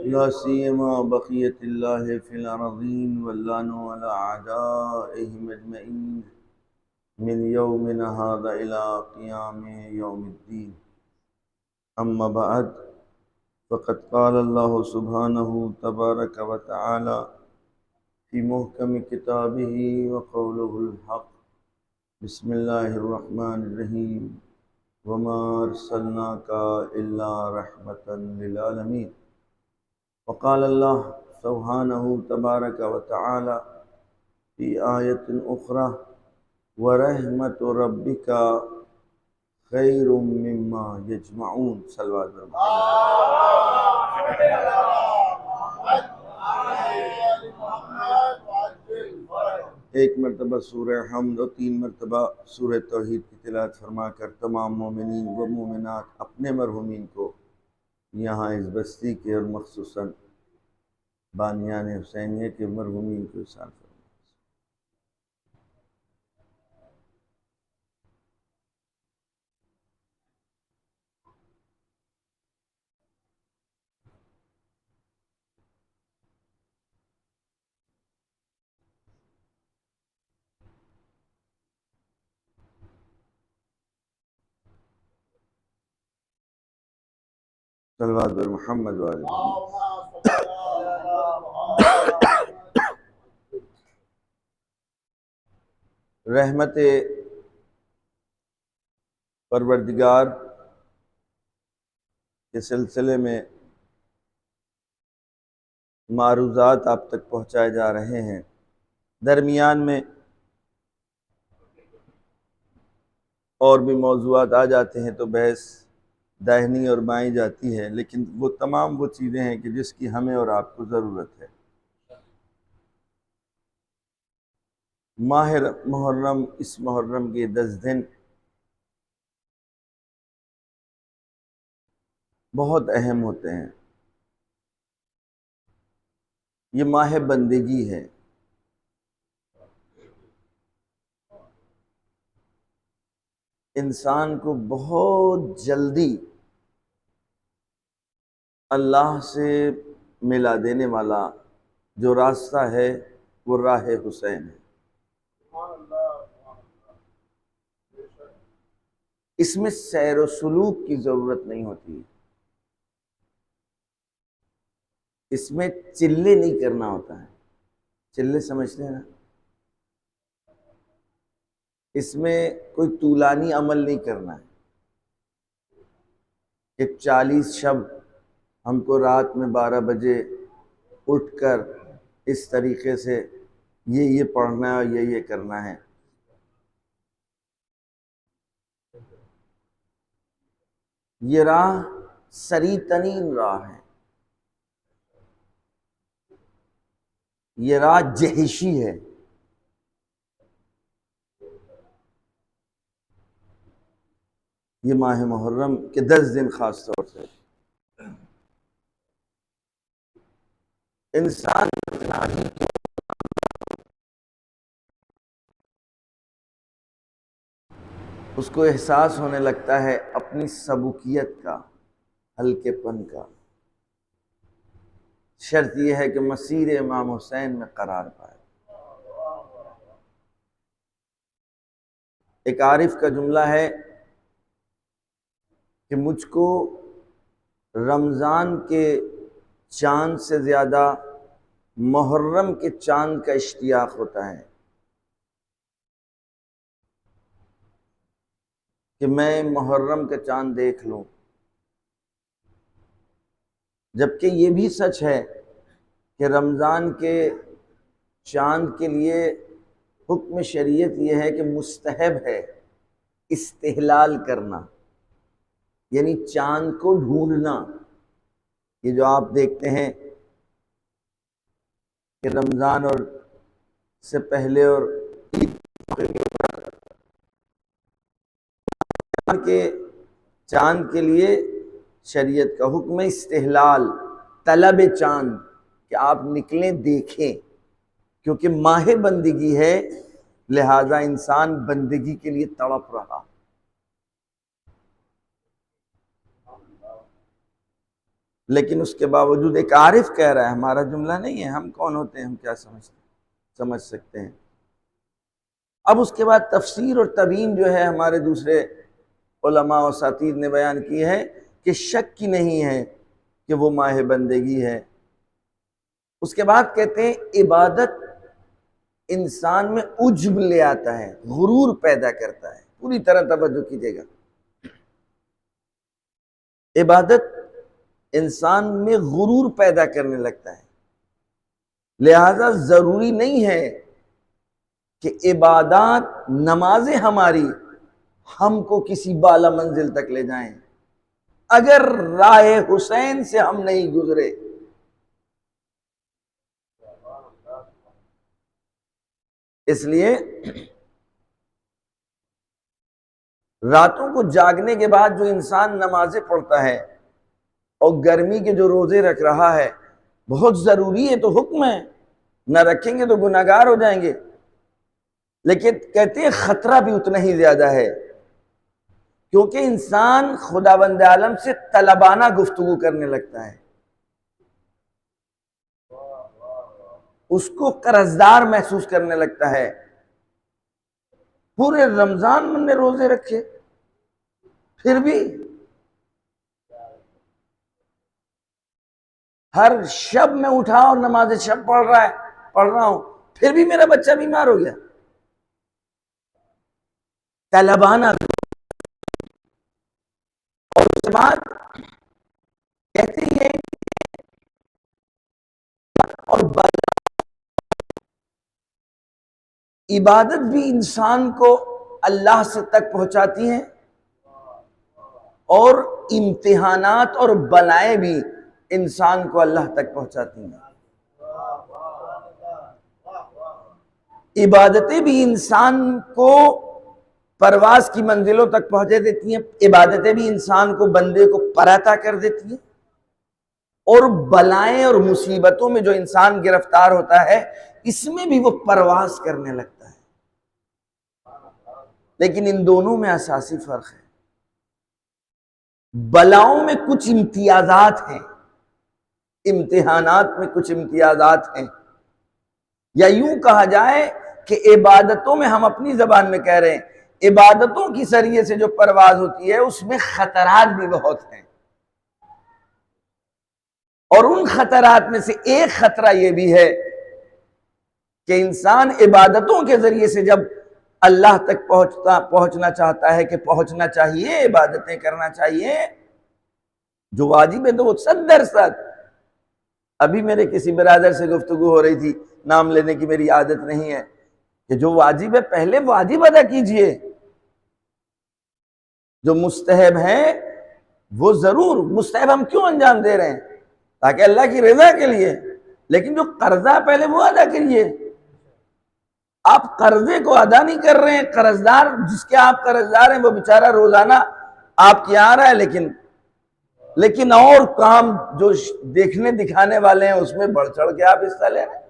لا سيما بقية الله في الأرضين واللعن على أعدائهم أجمعين من يومنا هذا إلى قيام يوم الدين. أما بعد، فقد قال الله سبحانه تبارك وتعالى في محكم كتابه وقوله الحق: بسم الله الرحمن الرحيم وما أرسلناك إلا رحمة للعالمين. وقال الله سبحانه تبارك وتعالى في آية أخرى: ورحمة ربك خير مما يجمعون. صلوات ایک مرتبہ سورہ حمد اور 3 مرتبہ سورہ توحید کی تلاوت فرما کر تمام مومنین و مومنات اپنے مرحومین کو یہاں اس بستی کے اور مخصوصاً بانیان حسینیہ کے مرحومین کو احسان فرما. صلوات بر محمد وآل محمد. رحمت پروردگار کے سلسلے میں معروضات آپ تک پہنچائے جا رہے ہیں. درمیان میں اور بھی موضوعات آ جاتے ہیں تو بحث داہنی اور بائیں جاتی ہے، لیکن وہ تمام وہ چیزیں ہیں کہ جس کی ہمیں اور آپ کو ضرورت ہے. ماہ محرم، اس محرم کے 10 دن بہت اہم ہوتے ہیں. یہ ماہ بندگی ہے. انسان کو بہت جلدی اللہ سے ملا دینے والا جو راستہ ہے وہ راہ حسین ہے. اس میں سیر و سلوک کی ضرورت نہیں ہوتی. اس میں چلے نہیں کرنا ہوتا ہے. چلے سمجھتے ہیں نا؟ اس میں کوئی طولانی عمل نہیں کرنا ہے کہ 40 شب ہم کو رات میں 12 بجے اٹھ کر اس طریقے سے یہ پڑھنا ہے اور یہ کرنا ہے. یہ راہ سری ترین راہ ہے. یہ راہ جہشی ہے. یہ ماہ محرم کے 10 دن خاص طور سے انسان اس کو احساس ہونے لگتا ہے اپنی سبوکیت کا، ہلکے پن کا. شرط یہ ہے کہ مسیر امام حسین میں قرار پائے. ایک عارف کا جملہ ہے کہ مجھ کو رمضان کے چاند سے زیادہ محرم کے چاند کا اشتیاق ہوتا ہے کہ میں محرم کا چاند دیکھ لوں. جبکہ یہ بھی سچ ہے کہ رمضان کے چاند کے لیے حکم شریعت یہ ہے کہ مستحب ہے استحلال کرنا، یعنی چاند کو ڈھونڈنا. یہ جو آپ دیکھتے ہیں کہ رمضان اور سے پہلے اور کے چاند کے لیے شریعت کا حکم استحلال، طلب چاند، کہ آپ نکلیں دیکھیں، کیونکہ ماہ بندگی ہے لہذا انسان بندگی کے لیے تڑپ رہا. لیکن اس کے باوجود ایک عارف کہہ رہا ہے، ہمارا جملہ نہیں ہے، ہم کون ہوتے ہیں، ہم کیا سمجھ سکتے ہیں۔ اب اس کے بعد تفسیر اور تبیین جو ہے ہمارے دوسرے علماء و اساتید نے بیان کی ہے کہ شک کی نہیں ہے کہ وہ ماہ بندگی ہے۔ اس کے بعد کہتے ہیں عبادت انسان میں عجب لے آتا ہے، غرور پیدا کرتا ہے۔ پوری طرح توجہ کیجیے گا، عبادت انسان میں غرور پیدا کرنے لگتا ہے، لہذا ضروری نہیں ہے کہ عبادات نمازیں ہماری ہم کو کسی بالا منزل تک لے جائیں۔ اگر راہ حسین سے ہم نہیں گزرے، اس لیے راتوں کو جاگنے کے بعد جو انسان نمازیں پڑھتا ہے اور گرمی کے جو روزے رکھ رہا ہے، بہت ضروری ہے، تو حکم ہے، نہ رکھیں گے تو گناہگار ہو جائیں گے، لیکن کہتے ہیں خطرہ بھی اتنا ہی زیادہ ہے، کیونکہ انسان خداوند عالم سے طلبانہ گفتگو کرنے لگتا ہے، اس کو قرضدار محسوس کرنے لگتا ہے۔ پورے رمضان میں نے روزے رکھے، پھر بھی ہر شب میں اٹھا اور نماز شب پڑھ رہا ہوں، پھر بھی میرا بچہ بیمار ہو گیا۔ طلبانہ، اور اس کے بعد کہتے ہیں اور عبادت بھی انسان کو اللہ سے تک پہنچاتی ہیں، اور امتحانات اور بلائیں بھی انسان کو اللہ تک پہنچاتی ہیں۔ عبادتیں بھی انسان کو پرواز کی منزلوں تک پہنچے دیتی ہیں، عبادتیں بھی انسان کو بندے کو پراتا کر دیتی ہیں، اور بلائیں اور مصیبتوں میں جو انسان گرفتار ہوتا ہے اس میں بھی وہ پرواز کرنے لگتا ہے۔ لیکن ان دونوں میں اساسی فرق ہے۔ بلاؤں میں کچھ امتیازات ہیں، امتحانات میں کچھ امتیازات ہیں، یا یوں کہا جائے کہ عبادتوں میں ہم اپنی زبان میں کہہ رہے ہیں، عبادتوں کی ذریعے سے جو پرواز ہوتی ہے اس میں خطرات بھی بہت ہیں، اور ان خطرات میں سے ایک خطرہ یہ بھی ہے کہ انسان عبادتوں کے ذریعے سے جب اللہ تک پہنچنا چاہتا ہے کہ پہنچنا چاہیے، عبادتیں کرنا چاہیے، جو واجب ہے تو وہ 100%۔ ابھی میرے کسی برادر سے گفتگو ہو رہی تھی، نام لینے کی میری عادت نہیں ہے، کہ جو واجب ہے پہلے واجب ادا کیجئے، جو مستحب ہے وہ ضرور، مستحب ہم کیوں انجام دے رہے ہیں؟ تاکہ اللہ کی رضا کے لیے، لیکن جو قرضہ پہلے وہ ادا کیجئے۔ آپ قرضے کو ادا نہیں کر رہے ہیں، قرضدار جس کے آپ قرضدار ہیں وہ بیچارہ روزانہ آپ کی آ رہا ہے، لیکن اور کام جو دیکھنے دکھانے والے ہیں اس میں بڑھ چڑھ کے آپ حصہ لے رہے ہیں۔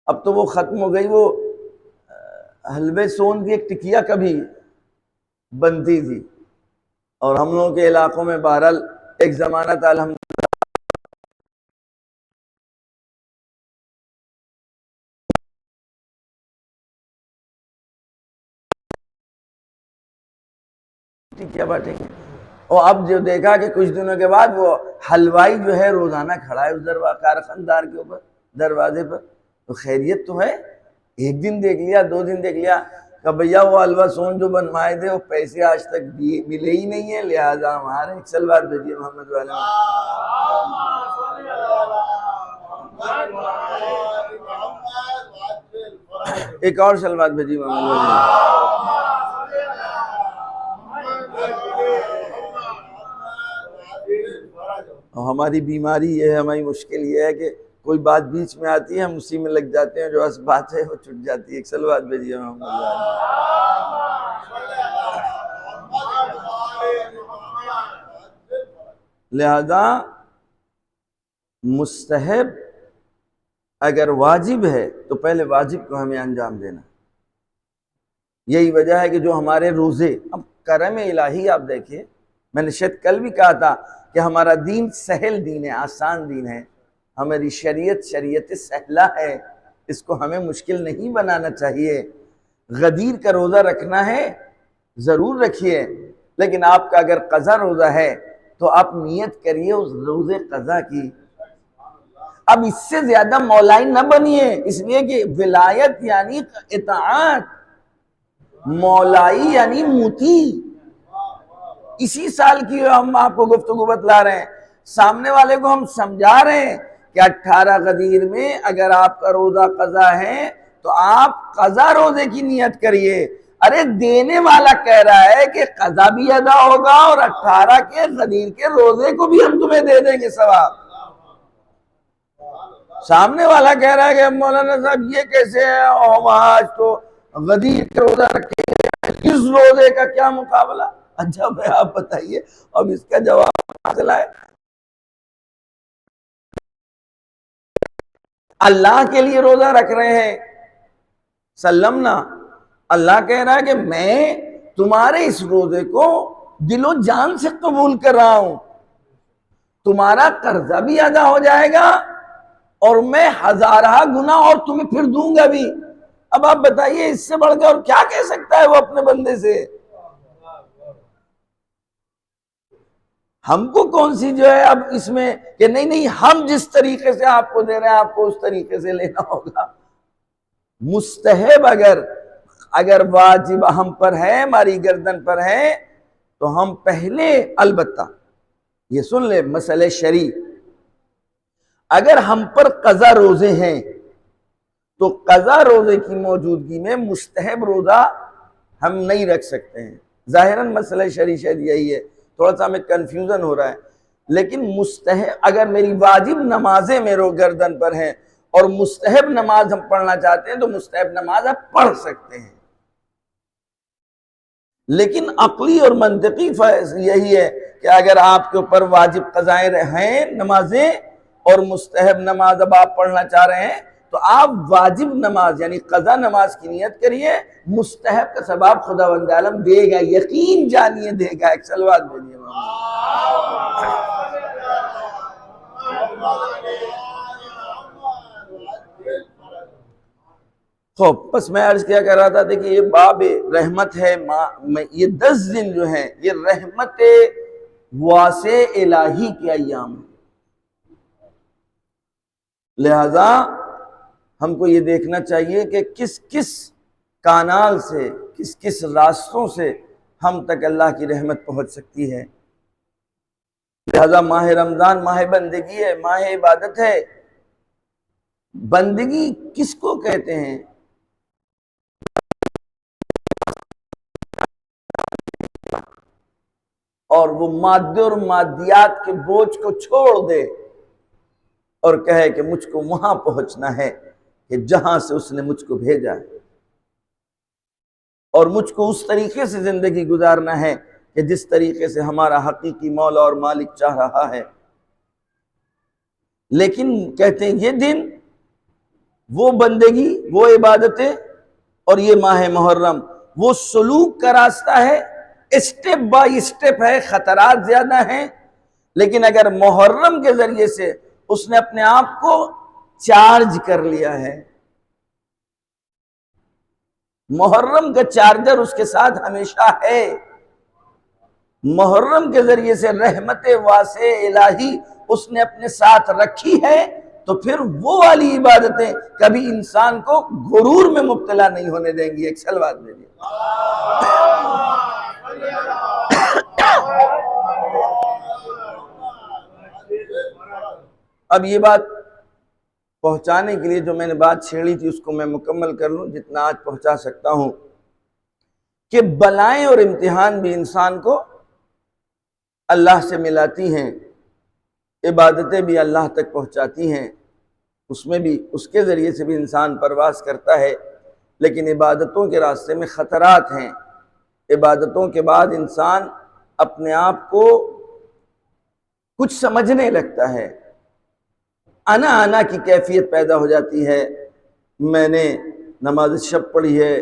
اب تو وہ ختم ہو گئی، وہ حلوے سون کی ایک ٹکیا کبھی بنتی تھی، اور ہم لوگوں کے علاقوں میں بہرحال ایک زمانہ تھا، الحمد ٹکیا باٹیں گے، اور اب جو دیکھا کہ کچھ دنوں کے بعد وہ حلوائی جو ہے روزانہ کھڑا ہے اس کارخاندار کے اوپر دروازے پر، تو خیریت تو ہے، ایک دن دیکھ لیا، 2 دن دیکھ لیا، کہ بھیا وہ حلوہ سون جو بنوائے تھے وہ پیسے آج تک ملے ہی نہیں ہیں، لہٰذا ہمارے ایک سلوات بھیجیے محمد والے ایک اور سلوات بھیجیے محمد والے۔ ہماری بیماری یہ ہے، ہماری مشکل یہ ہے کہ کوئی بات بیچ میں آتی ہے ہم اسی میں لگ جاتے ہیں، جو اس بات ہے وہ چھٹ جاتی ہے۔ ایک سلوات بھیجیے محمد والے۔ لہذا مستحب اگر واجب ہے تو پہلے واجب کو ہمیں انجام دینا۔ یہی وجہ ہے کہ جو ہمارے روزے، اب کرم الہی آپ دیکھیں، میں نے شاید کل بھی کہا تھا کہ ہمارا دین سہل دین ہے، آسان دین ہے، ہماری شریعت سہلہ ہے، اس کو ہمیں مشکل نہیں بنانا چاہیے۔ غدیر کا روزہ رکھنا ہے ضرور رکھیے، لیکن آپ کا اگر قضا روزہ ہے تو آپ نیت کریے اس روزے قضا کی۔ اب اس سے زیادہ مولائی نہ بنیے، اس لیے کہ ولایت یعنی اطاعت، مولائی یعنی مطیع۔ اسی سال کی ہم آپ کو گفتگو بتلا رہے ہیں، سامنے والے کو ہم سمجھا رہے ہیں کہ 18 غدیر میں اگر آپ کا روزہ قضا ہے تو آپ قضا روزے کی نیت کریے۔ ارے دینے والا کہہ رہا ہے کہ قضا بھی ادا ہوگا اور 18 کے غدیر کے روزے کو بھی ہم تمہیں دے دیں گے ثواب۔ سامنے والا کہہ رہا ہے کہ مولانا صاحب یہ کیسے ہے، ہم آج تو غدیر کے روزہ رکھیں گے، اس روزے کا کیا مقابلہ؟ اچھا بھائی آپ بتائیے، اب اس کا جواب حاصل ہے۔ اللہ کے لیے روزہ رکھ رہے ہیں، سلمنا، اللہ کہہ رہا ہے کہ میں تمہارے اس روزے کو دل و جان سے قبول کر رہا ہوں، تمہارا قرضہ بھی ادا ہو جائے گا اور میں ہزارہ گنا اور تمہیں پھر دوں گا بھی۔ اب آپ بتائیے اس سے بڑھ کے اور کیا کہہ سکتا ہے وہ اپنے بندے سے؟ ہم کو کون سی جو ہے اب اس میں کہ نہیں ہم جس طریقے سے آپ کو دے رہے ہیں آپ کو اس طریقے سے لینا ہوگا۔ مستحب اگر واجب ہم پر ہے، ہماری گردن پر ہے، تو ہم پہلے البتہ یہ سن لے مسئلہ شرعی، اگر ہم پر قضا روزے ہیں تو قضا روزے کی موجودگی میں مستحب روزہ ہم نہیں رکھ سکتے ہیں۔ ظاہراً مسئلہ شرعی شاید یہی ہے، تھوڑا سا ہمیں کنفیوژن ہو رہا ہے، لیکن مستحب اگر میری واجب نمازیں میرے گردن پر ہیں اور مستحب نماز ہم پڑھنا چاہتے ہیں تو مستحب نماز آپ پڑھ سکتے ہیں، لیکن عقلی اور منطقی یہی ہے کہ اگر آپ کے اوپر واجب قضائیں ہیں نمازیں اور مستحب نماز اب آپ پڑھنا چاہ رہے ہیں تو آپ واجب نماز یعنی قضا نماز کی نیت کریے، مستحب کا ثواب خداوند عالم دے گا، یقین جانیے دے گا۔ ایک صلوات دیجیے۔ بس میں عرض کیا کر رہا تھا کہ یہ باب رحمت ہے، یہ 10 دن جو ہیں یہ رحمت واسع الہی کے ایام ہیں، لہذا ہم کو یہ دیکھنا چاہیے کہ کس کس کانال سے، کس کس راستوں سے ہم تک اللہ کی رحمت پہنچ سکتی ہے۔ لہذا ماہ رمضان ماہ بندگی ہے، ماہ عبادت ہے۔ بندگی کس کو کہتے ہیں؟ اور وہ مادے اور مادیات کے بوجھ کو چھوڑ دے اور کہے کہ مجھ کو وہاں پہنچنا ہے کہ جہاں سے اس نے مجھ کو بھیجا ہے، اور مجھ کو اس طریقے سے زندگی گزارنا ہے کہ جس طریقے سے ہمارا حقیقی مولا اور مالک چاہ رہا ہے۔ لیکن کہتے ہیں یہ دن، وہ بندگی، وہ عبادتیں اور یہ ماہ محرم وہ سلوک کا راستہ ہے، اسٹیپ بائی اسٹیپ ہے، خطرات زیادہ ہیں، لیکن اگر محرم کے ذریعے سے اس نے اپنے آپ کو چارج کر لیا ہے، محرم کا چارجر اس کے ساتھ ہمیشہ ہے، محرم کے ذریعے سے رحمت واسع الہی اس نے اپنے ساتھ رکھی ہے، تو پھر وہ والی عبادتیں کبھی انسان کو غرور میں مبتلا نہیں ہونے دیں گی۔ ایک صلوات دے دیجیے۔ اب یہ بات پہنچانے کے لیے جو میں نے بات چھیڑی تھی اس کو میں مکمل کر لوں جتنا آج پہنچا سکتا ہوں، کہ بلائیں اور امتحان بھی انسان کو اللہ سے ملاتی ہیں، عبادتیں بھی اللہ تک پہنچاتی ہیں، اس میں بھی اس کے ذریعے سے بھی انسان پرواز کرتا ہے، لیکن عبادتوں کے راستے میں خطرات ہیں۔ عبادتوں کے بعد انسان اپنے آپ کو کچھ سمجھنے لگتا ہے، انا کی کیفیت پیدا ہو جاتی ہے، میں نے نماز شب پڑھی ہے،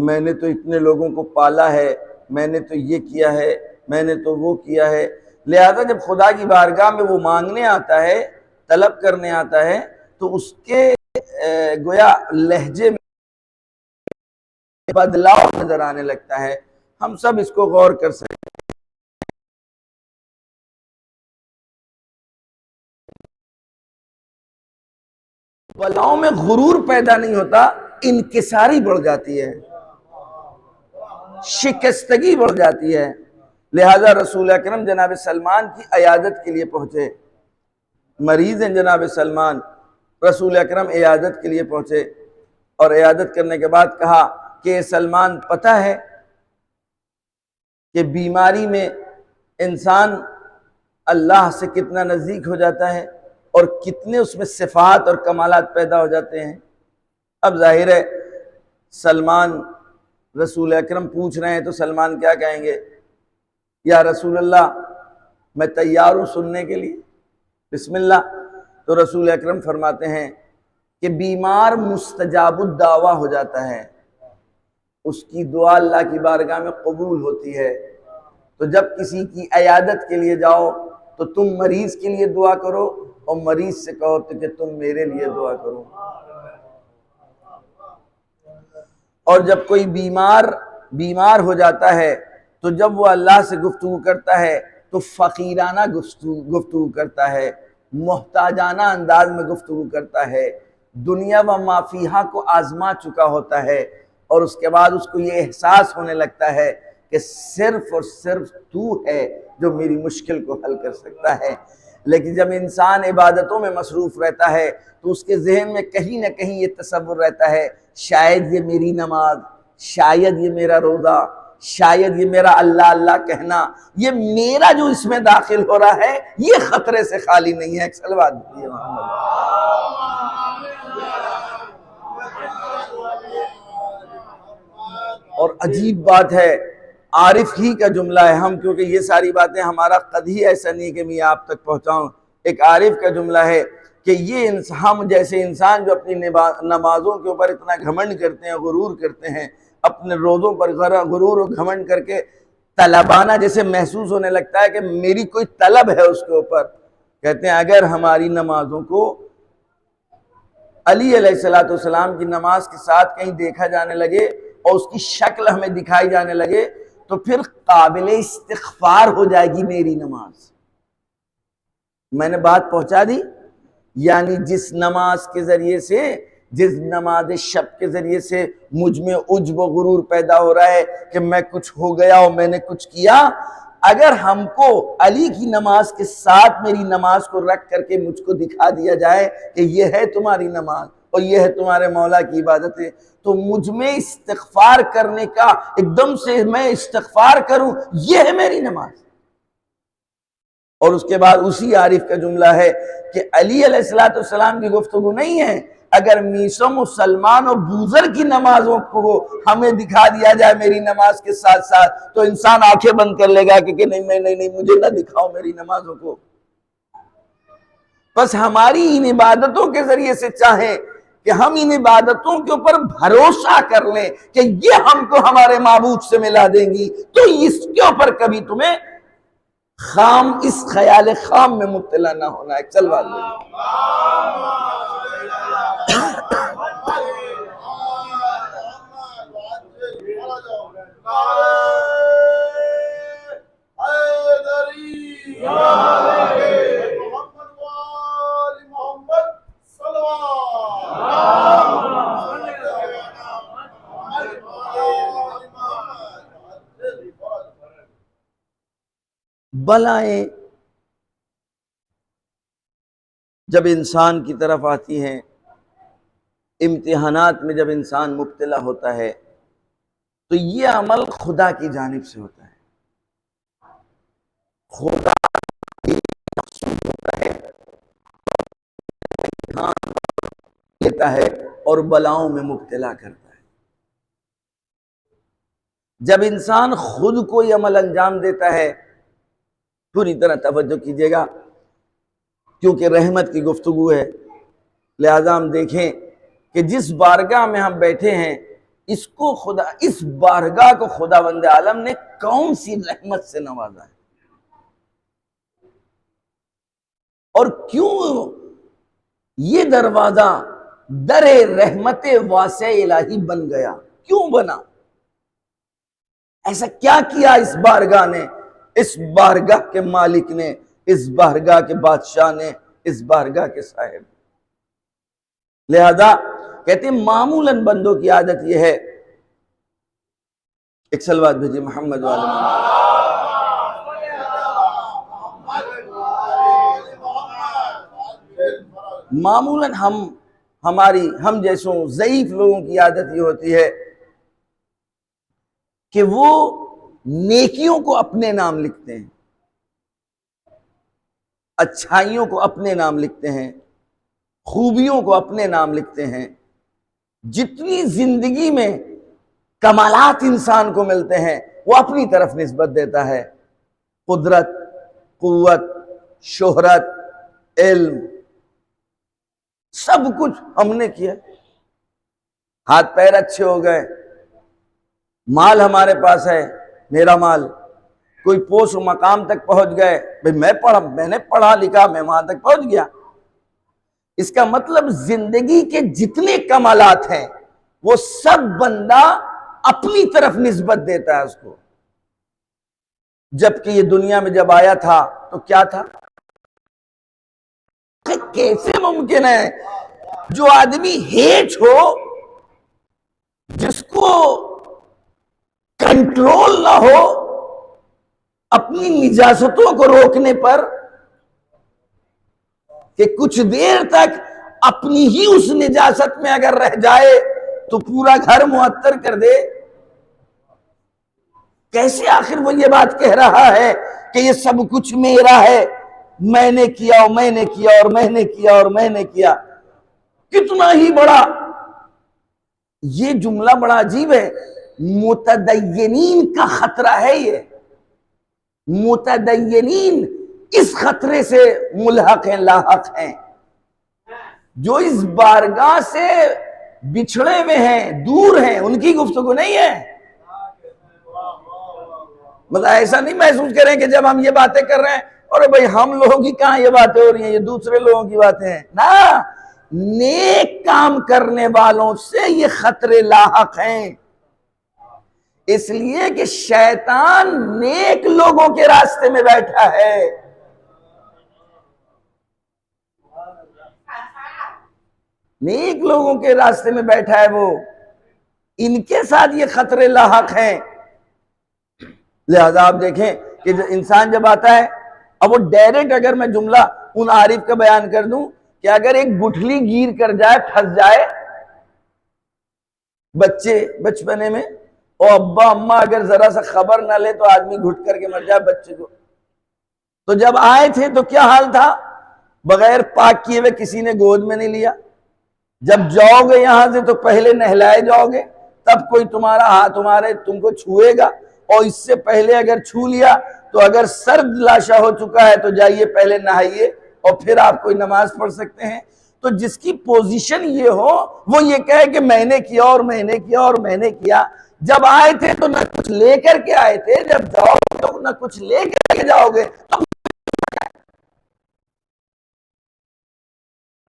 میں نے تو اتنے لوگوں کو پالا ہے، میں نے تو یہ کیا ہے، میں نے تو وہ کیا ہے۔ لہذا جب خدا کی بارگاہ میں وہ مانگنے آتا ہے، طلب کرنے آتا ہے، تو اس کے گویا لہجے میں بدلاؤ نظر آنے لگتا ہے۔ ہم سب اس کو غور کر سکتے ہیں۔ بلاؤں میں غرور پیدا نہیں ہوتا، انکساری بڑھ جاتی ہے، شکستگی بڑھ جاتی ہے۔ لہذا رسول اکرم جناب سلمان کی عیادت کے لیے پہنچے، مریض ہیں جناب سلمان، رسول اکرم عیادت کے لیے پہنچے، اور عیادت کرنے کے بعد کہا کہ سلمان پتہ ہے کہ بیماری میں انسان اللہ سے کتنا نزدیک ہو جاتا ہے اور کتنے اس میں صفات اور کمالات پیدا ہو جاتے ہیں۔ اب ظاہر ہے سلمان رسول اکرم پوچھ رہے ہیں تو سلمان کیا کہیں گے؟ یا رسول اللہ میں تیار ہوں سننے کے لیے، بسم اللہ۔ تو رسول اکرم فرماتے ہیں کہ بیمار مستجاب الدعویٰ ہو جاتا ہے، اس کی دعا اللہ کی بارگاہ میں قبول ہوتی ہے۔ تو جب کسی کی عیادت کے لیے جاؤ تو تم مریض کے لیے دعا کرو، اور مریض سے کہو تو کہ تم میرے لیے دعا کرو۔ اور جب کوئی بیمار ہو جاتا ہے تو جب وہ اللہ سے گفتگو کرتا ہے تو فقیرانہ گفتگو کرتا ہے، محتاجانہ انداز میں گفتگو کرتا ہے، دنیا و ما فیہا کو آزما چکا ہوتا ہے، اور اس کے بعد اس کو یہ احساس ہونے لگتا ہے کہ صرف اور صرف تو ہے جو میری مشکل کو حل کر سکتا ہے۔ لیکن جب انسان عبادتوں میں مصروف رہتا ہے تو اس کے ذہن میں کہیں نہ کہیں یہ تصور رہتا ہے شاید یہ میری نماز، شاید یہ میرا روزہ، شاید یہ میرا اللہ اللہ کہنا، یہ میرا جو اس میں داخل ہو رہا ہے یہ خطرے سے خالی نہیں ہے۔ ایک صلوات دیجیے محمد۔ اور عجیب بات ہے، عارف ہی کا جملہ ہے، ہم کیونکہ یہ ساری باتیں ہمارا قد ہی ایسا نہیں کہ میں آپ تک پہنچاؤں، ایک عارف کا جملہ ہے کہ یہ ہم جیسے انسان جو اپنی نمازوں کے اوپر اتنا گھمنڈ کرتے ہیں، غرور کرتے ہیں، اپنے روزوں پر غرور و گھمنڈ کر کے طلبانہ جیسے محسوس ہونے لگتا ہے کہ میری کوئی طلب ہے اس کے اوپر، کہتے ہیں اگر ہماری نمازوں کو علی علیہ السلام کی نماز کے ساتھ کہیں دیکھا جانے لگے اور اس کی شکل ہمیں دکھائی جانے لگے تو پھر قابل استغفار ہو جائے گی میری نماز۔ میں نے بات پہنچا دی؟ یعنی جس نماز کے ذریعے سے، جس نماز شب کے ذریعے سے مجھ میں عجب و غرور پیدا ہو رہا ہے کہ میں کچھ ہو گیا اور میں نے کچھ کیا، اگر ہم کو علی کی نماز کے ساتھ میری نماز کو رکھ کر کے مجھ کو دکھا دیا جائے کہ یہ ہے تمہاری نماز اور یہ ہے تمہارے مولا کی عبادت ہے، تو مجھ میں استغفار کرنے کا، ایک دم سے میں استغفار کروں، یہ ہے میری نماز۔ اور اس کے بعد اسی عارف کا جملہ ہے کہ علی علیہ السلام کی گفتگو نہیں ہے، اگر میسم و سلمان و بوذر کی نمازوں کو ہمیں دکھا دیا جائے میری نماز کے ساتھ ساتھ تو انسان آنکھیں بند کر لے گا کہ نہیں مجھے نہ دکھاؤ میری نمازوں کو۔ بس ہماری ان عبادتوں کے ذریعے سے چاہیں کہ ہم ان عبادتوں کے اوپر بھروسہ کر لیں کہ یہ ہم کو ہمارے معبود سے ملا دیں گی، تو اس کے اوپر کبھی تمہیں اس خیال خام میں مبتلا نہ ہونا ہے۔ چل بات لیں۔ بلائیں جب انسان کی طرف آتی ہیں، امتحانات میں جب انسان مبتلا ہوتا ہے تو یہ عمل خدا کی جانب سے ہوتا ہے، خدا کی مقصود ہوتا ہے، امتحان لیتا ہے اور بلاؤں میں مبتلا کرتا ہے۔ جب انسان خود کوئی عمل انجام دیتا ہے، پوری طرح توجہ کیجیے گا کیونکہ رحمت کی گفتگو ہے، لہذا ہم دیکھیں کہ جس بارگاہ میں ہم بیٹھے ہیں اس کو خدا، اس بارگاہ کو خداوند عالم نے کون سی رحمت سے نوازا ہے، اور کیوں یہ دروازہ در رحمت واسع الہی بن گیا، کیوں بنا؟ ایسا کیا کیا اس بارگاہ نے، اس بارگاہ کے مالک نے، اس بارگاہ کے بادشاہ نے، اس بارگاہ کے صاحب؟ لہذا کہتے ہیں معمولاً بندوں کی عادت یہ ہے، ایک صلوات بھیجیے محمد والے محمد۔ معمولاً ہم جیسوں ضعیف لوگوں کی عادت یہ ہوتی ہے کہ وہ نیکیوں کو اپنے نام لکھتے ہیں، اچھائیوں کو اپنے نام لکھتے ہیں، خوبیوں کو اپنے نام لکھتے ہیں۔ جتنی زندگی میں کمالات انسان کو ملتے ہیں وہ اپنی طرف نسبت دیتا ہے، قدرت، قوت، شہرت، علم، سب کچھ ہم نے کیا، ہاتھ پیر اچھے ہو گئے، مال ہمارے پاس ہے، میرا مال، کوئی پوسٹ و مقام تک پہنچ گئے، میں نے پڑھا لکھا، میں وہاں تک پہنچ گیا۔ اس کا مطلب زندگی کے جتنے کمالات ہیں وہ سب بندہ اپنی طرف نسبت دیتا ہے اس کو، جبکہ یہ دنیا میں جب آیا تھا تو کیا تھا؟ کیسے ممکن ہے جو آدمی ہیٹ ہو، جس کو کنٹرول نہ ہو اپنی نجاستوں کو روکنے پر، کہ کچھ دیر تک اپنی ہی اس نجاست میں اگر رہ جائے تو پورا گھر معطر کر دے؟ کیسے آخر وہ یہ بات کہہ رہا ہے کہ یہ سب کچھ میرا ہے، میں نے کیا اور میں نے کیا اور میں نے کیا اور میں نے کیا؟ کتنا ہی بڑا یہ جملہ بڑا عجیب ہے، متدینین کا خطرہ ہے یہ، متدینین اس خطرے سے ملحق ہیں، لاحق ہیں، جو اس بارگاہ سے بچھڑے ہوئے ہیں، دور ہیں، ان کی گفتگو نہیں ہے۔ مطلب ایسا نہیں محسوس کریں کہ جب ہم یہ باتیں کر رہے ہیں اور بھائی ہم لوگوں کی کہاں یہ باتیں ہو رہی ہیں، یہ دوسرے لوگوں کی باتیں ہیں، نا، نیک کام کرنے والوں سے یہ خطرے لاحق ہیں، اس لیے کہ شیطان نیک لوگوں کے راستے میں بیٹھا ہے، نیک لوگوں کے راستے میں بیٹھا ہے، وہ ان کے ساتھ یہ خطرے لاحق ہیں۔ لہذا آپ دیکھیں کہ انسان جب آتا ہے، اب وہ ڈائریکٹ اگر میں جملہ ان عارف کا بیان کر دوں کہ اگر ایک گٹھلی گیر کر جائے، پھنس جائے بچے بچپنے میں، اور ابا اماں اگر ذرا سا خبر نہ لے تو آدمی گھٹ کر کے مر جائے بچے کو، تو جب آئے تھے تو کیا حال تھا؟ بغیر پاک کیے ہوئے کسی نے گود میں نہیں لیا، جب جاؤ گے یہاں سے تو پہلے نہلائے جاؤ گے، تب کوئی تمہارا ہاتھ تم کو چھوئے گا، اور اس سے پہلے اگر چھو لیا تو اگر سرد لاشا ہو چکا ہے تو جائیے پہلے نہائیے اور پھر آپ کوئی نماز پڑھ سکتے ہیں۔ تو جس کی پوزیشن یہ ہو وہ یہ کہے کہ میں نے کیا اور میں نے کیا اور میں نے کیا، جب آئے تھے تو نہ کچھ لے کر کے آئے تھے، جب جاؤ گے تو نہ کچھ لے کر کے جاؤ گے،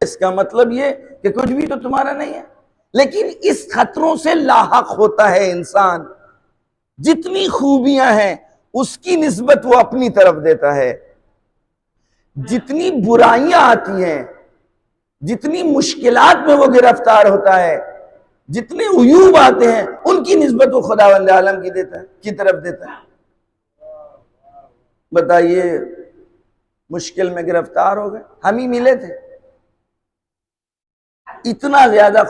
اس کا مطلب یہ کہ کچھ بھی تو تمہارا نہیں ہے۔ لیکن اس خطروں سے لاحق ہوتا ہے انسان، جتنی خوبیاں ہیں اس کی نسبت وہ اپنی طرف دیتا ہے، جتنی برائیاں آتی ہیں، جتنی مشکلات میں وہ گرفتار ہوتا ہے، جتنے عیوب آتے ہیں ان کی نسبت وہ خداوند عالم کی طرف دیتا ہے۔ بتائیے، مشکل میں گرفتار ہو گئے، ہم ہی ملے تھے، اتنا زیادہ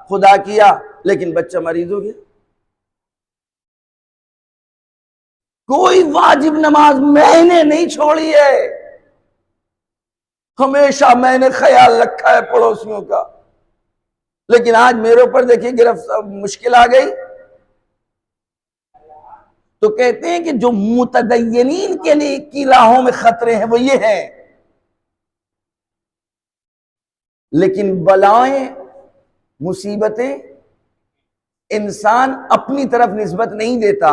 خدا کیا لیکن بچہ مریض ہو گیا، کوئی واجب نماز میں نے نہیں چھوڑی ہے، ہمیشہ میں نے خیال رکھا ہے پڑوسیوں کا، لیکن آج میرے اوپر دیکھیے مشکل آ گئی۔ تو کہتے ہیں کہ جو متدینین کے لیے کی راہوں میں خطرے ہیں وہ یہ ہیں، لیکن بلائیں، مصیبتیں انسان اپنی طرف نسبت نہیں دیتا،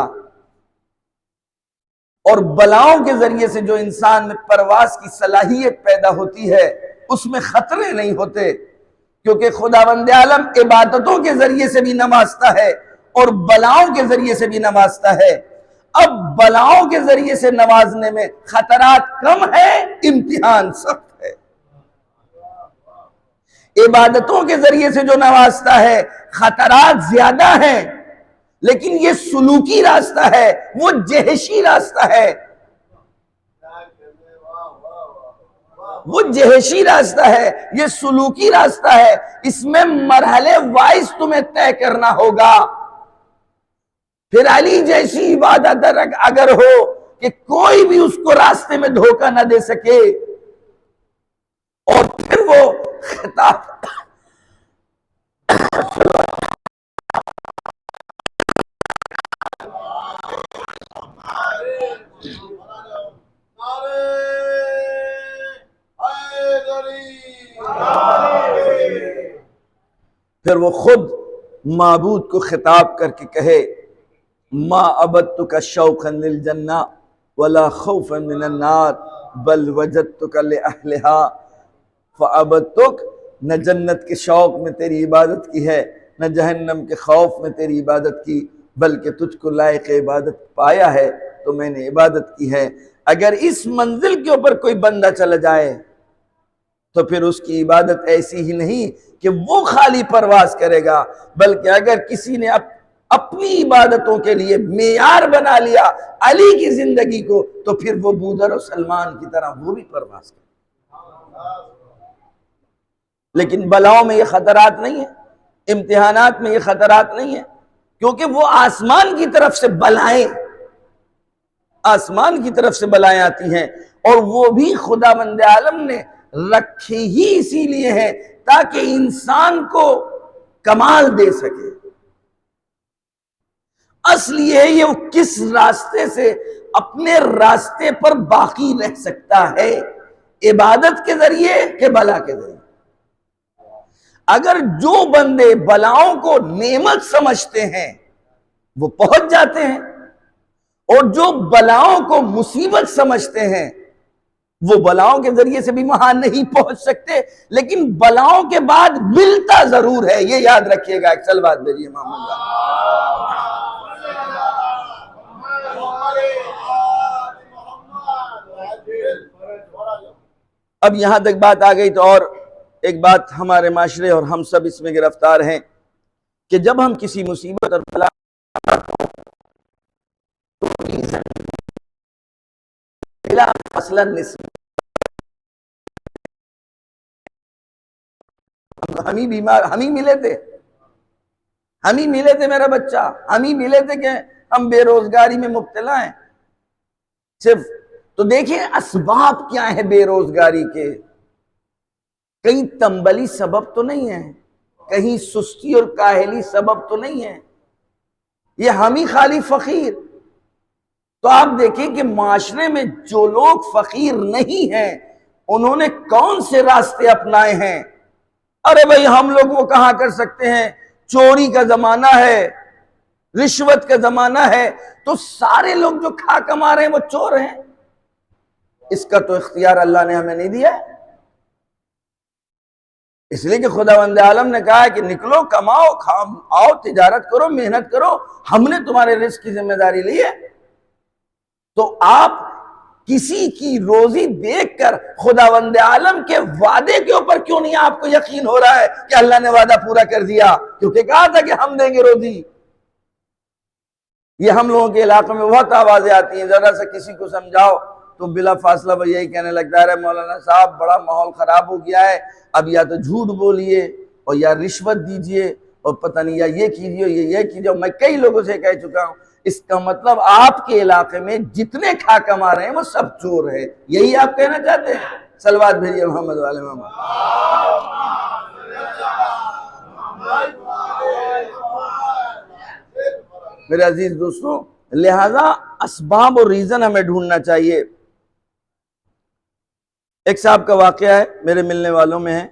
اور بلاؤں کے ذریعے سے جو انسان میں پرواز کی صلاحیت پیدا ہوتی ہے اس میں خطرے نہیں ہوتے، کیونکہ خداوند عالم عبادتوں کے ذریعے سے بھی نوازتا ہے اور بلاؤں کے ذریعے سے بھی نوازتا ہے۔ اب بلاؤں کے ذریعے سے نوازنے میں خطرات کم ہے، امتحان سخت ہے۔ عبادتوں کے ذریعے سے جو نوازتا ہے خطرات زیادہ ہیں، لیکن یہ سلوکی راستہ ہے، وہ جہشی راستہ ہے، وہ جہشی راستہ ہے، یہ سلوکی راستہ ہے، اس میں مرحلے وائز تمہیں طے کرنا ہوگا۔ پھر علی جیسی عبادت اگر ہو کہ کوئی بھی اس کو راستے میں دھوکہ نہ دے سکے، اور پھر وہ خطاب پھر وہ خود معبود کو خطاب کر کے کہے ما عبدتک شوقا للجنہ ولا خوفا من النار بل وجدتک لأہلہا فعبدتک، نہ جنت کے شوق میں تیری عبادت کی ہے، نہ جہنم کے خوف میں تیری عبادت کی، بلکہ تجھ کو لائق عبادت پایا ہے تو میں نے عبادت کی ہے۔ اگر اس منزل کے اوپر کوئی بندہ چلا جائے تو پھر اس کی عبادت ایسی ہی نہیں کہ وہ خالی پرواز کرے گا، بلکہ اگر کسی نے اپنی عبادتوں کے لیے معیار بنا لیا علی کی زندگی کو، تو پھر وہ بودر اور سلمان کی طرح وہ بھی پرواز کرے۔ لیکن بلاؤں میں یہ خطرات نہیں ہیں، امتحانات میں یہ خطرات نہیں ہیں، کیونکہ وہ آسمان کی طرف سے بلائیں، آسمان کی طرف سے بلائیں آتی ہیں، اور وہ بھی خداوند عالم نے رکھی ہی اسی لیے ہے تاکہ انسان کو کمال دے سکے۔ اصل یہ ہے یہ کس راستے سے اپنے راستے پر باقی رہ سکتا ہے، عبادت کے ذریعے کہ بلا کے ذریعے۔ اگر جو بندے بلاؤں کو نعمت سمجھتے ہیں وہ پہنچ جاتے ہیں، اور جو بلاؤں کو مصیبت سمجھتے ہیں وہ بلاؤں کے ذریعے سے بھی وہاں نہیں پہنچ سکتے، لیکن بلاؤں کے بعد ملتا ضرور ہے۔ یہ یاد رکھیے گا۔ ایک سلوات بھیجیے امام اللہ۔ اب یہاں تک بات آ گئی تو اور ایک بات ہمارے معاشرے اور ہم سب اس میں گرفتار ہیں کہ جب ہم کسی مصیبت اور بلا مثلاً ہم ہی بیمار، ہم ہی ملے تھے میرا بچہ، ہم ہی ملے تھے کہ ہم بے روزگاری میں مبتلا ہیں صرف۔ تو دیکھیں اسباب کیا ہے بے روزگاری کے، کہیں تنبلی سبب تو نہیں ہے، کہیں سستی اور کاہلی سبب تو نہیں ہے، یہ ہم ہی خالی فقیر۔ تو آپ دیکھیں کہ معاشرے میں جو لوگ فقیر نہیں ہیں انہوں نے کون سے راستے اپنائے ہیں۔ ارے بھائی ہم لوگ وہ کہاں کر سکتے ہیں، چوری کا زمانہ ہے، رشوت کا زمانہ ہے، تو سارے لوگ جو کھا کما رہے ہیں وہ چور ہیں؟ اس کا تو اختیار اللہ نے ہمیں نہیں دیا ہے، اس لیے کہ خداوند عالم نے کہا ہے کہ نکلو، کماؤ، آؤ، تجارت کرو، محنت کرو، ہم نے تمہارے رزق کی ذمہ داری لی ہے۔ تو آپ کسی کی روزی دیکھ کر خداوند عالم کے وعدے کے اوپر کیوں نہیں آپ کو یقین ہو رہا ہے کہ اللہ نے وعدہ پورا کر دیا؟ کیونکہ کہا تھا کہ ہم دیں گے روزی۔ یہ ہم لوگوں کے علاقے میں بہت آوازیں آتی ہیں، ذرا سا کسی کو سمجھاؤ تو بلا فاصلہ وہ یہی کہنے لگتا ہے مولانا صاحب بڑا ماحول خراب ہو گیا ہے، اب یا تو جھوٹ بولیے اور یا رشوت دیجئے اور پتہ نہیں یا یہ کیجئے یہ کیجئے۔ میں کئی لوگوں سے کہہ چکا ہوں، اس کا مطلب آپ کے علاقے میں جتنے کھا کما رہے ہیں وہ سب چور ہے، یہی آپ کہنا چاہتے ہیں؟ صلوات بھیجئے محمد والے محمد۔ میرے عزیز دوستوں، لہذا اسباب اور ریزن ہمیں ڈھونڈنا چاہیے۔ ایک صاحب کا واقعہ ہے، میرے ملنے والوں میں ہے،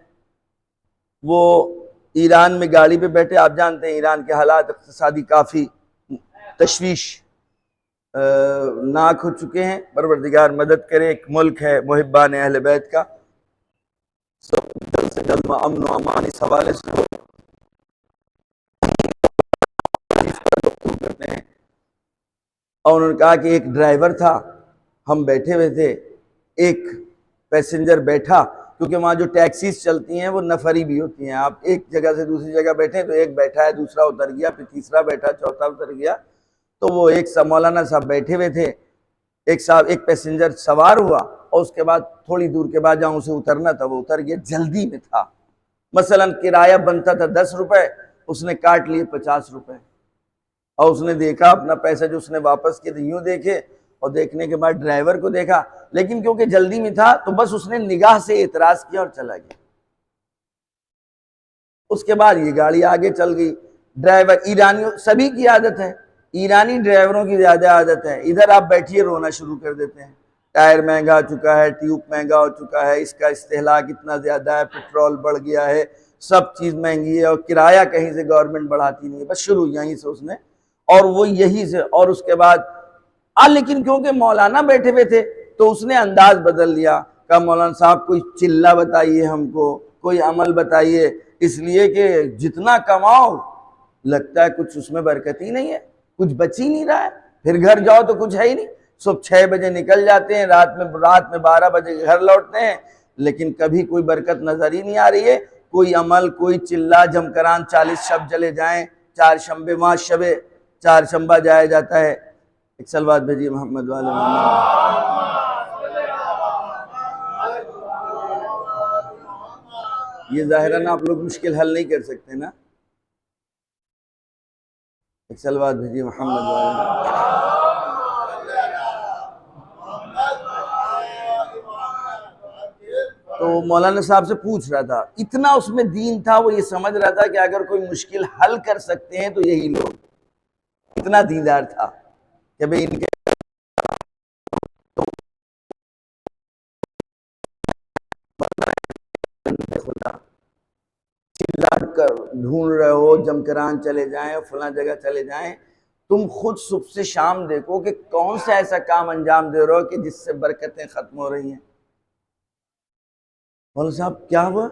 وہ ایران میں گاڑی پہ بیٹھے، آپ جانتے ہیں ایران کے حالات اقتصادی کافی تشویش ناک ہو چکے ہیں، پروردگار مدد کرے۔ ایک ملک ہے محبان اہل بیت کا، سب جلد سے جلد امن و امان اس حوالے سے ہو کرتے ہیں۔ اور انہوں نے کہا کہ ایک ڈرائیور تھا، ہم بیٹھے ہوئے تھے، ایک پیسنجر بیٹھا، کیونکہ وہاں جو ٹیکسیز چلتی ہیں وہ نفری بھی ہوتی ہیں، آپ ایک جگہ سے دوسری جگہ بیٹھے تو ایک بیٹھا ہے، دوسرا اتر گیا، پھر تیسرا بیٹھا، چوتھا اتر گیا۔ تو وہ ایک مولانا صاحب بیٹھے ہوئے تھے، ایک پیسنجر سوار ہوا، اور اس کے بعد تھوڑی دور کے بعد جہاں اسے اترنا تھا وہ اتر گیا، جلدی میں تھا۔ مثلا کرایہ بنتا تھا 10 روپے، اس نے کاٹ لیے 50 روپے، اور اس نے دیکھا اپنا پیسہ جو اس نے واپس کیے تھے، یوں دیکھے اور دیکھنے کے بعد ڈرائیور کو دیکھا، لیکن کیونکہ جلدی میں تھا تو بس اس نے نگاہ سے اعتراض کیا اور چلا گیا۔ اس کے بعد یہ گاڑی آگے چل گئی۔ ڈرائیور ایرانیوں سبھی کی عادت ہے، ایرانی ڈرائیوروں کی زیادہ عادت ہے، ادھر آپ بیٹھیے رونا شروع کر دیتے ہیں، ٹائر مہنگا ہو چکا ہے، ٹیوب مہنگا ہو چکا ہے، اس کا استہلاک اتنا زیادہ ہے، پیٹرول بڑھ گیا ہے، سب چیز مہنگی ہے، اور کرایہ کہیں سے گورنمنٹ بڑھاتی نہیں ہے، بس شروع یہیں سے اس نے، اور وہ یہی سے، اور اس کے بعد لیکن کیونکہ مولانا بیٹھے ہوئے تھے تو اس نے انداز بدل لیا، کہا مولانا صاحب کوئی چلہ بتائیے ہم کو، کوئی عمل بتائیے، اس لیے کہ جتنا کماؤ لگتا ہے کچھ اس میں برکت ہی نہیں ہے، کچھ بچ ہی نہیں رہا ہے، پھر گھر جاؤ تو کچھ ہے ہی نہیں، صبح 6 بجے نکل جاتے ہیں، رات میں 12 بجے گھر لوٹتے ہیں، لیکن کبھی کوئی برکت نظر ہی نہیں آ رہی ہے، کوئی عمل، کوئی چلہ، جمکران 40 شب چلے جائیں، 4 شنبے وہاں شب 4 شنبہ جایا جاتا ہے، ایک سلوات بھیجیے محمد والے محمد۔ یہ ظاہراً آپ لوگ مشکل حل نہیں کر سکتے نا، ایک سلوات بھیجیے محمد والے محمد۔ تو مولانا صاحب سے پوچھ رہا تھا، اتنا اس میں دین تھا، وہ یہ سمجھ رہا تھا کہ اگر کوئی مشکل حل کر سکتے ہیں تو یہی لوگ، اتنا دیندار تھا کہ بھئی ان کے خدا چلا کر ڈھونڈ رہے ہو، جمکران چلے جائیں، فلاں جگہ چلے جائیں، تم خود صبح سے شام دیکھو کہ کون سا ایسا کام انجام دے رہے ہو کہ جس سے برکتیں ختم ہو رہی ہیں۔ مولانا صاحب کیا ہوا؟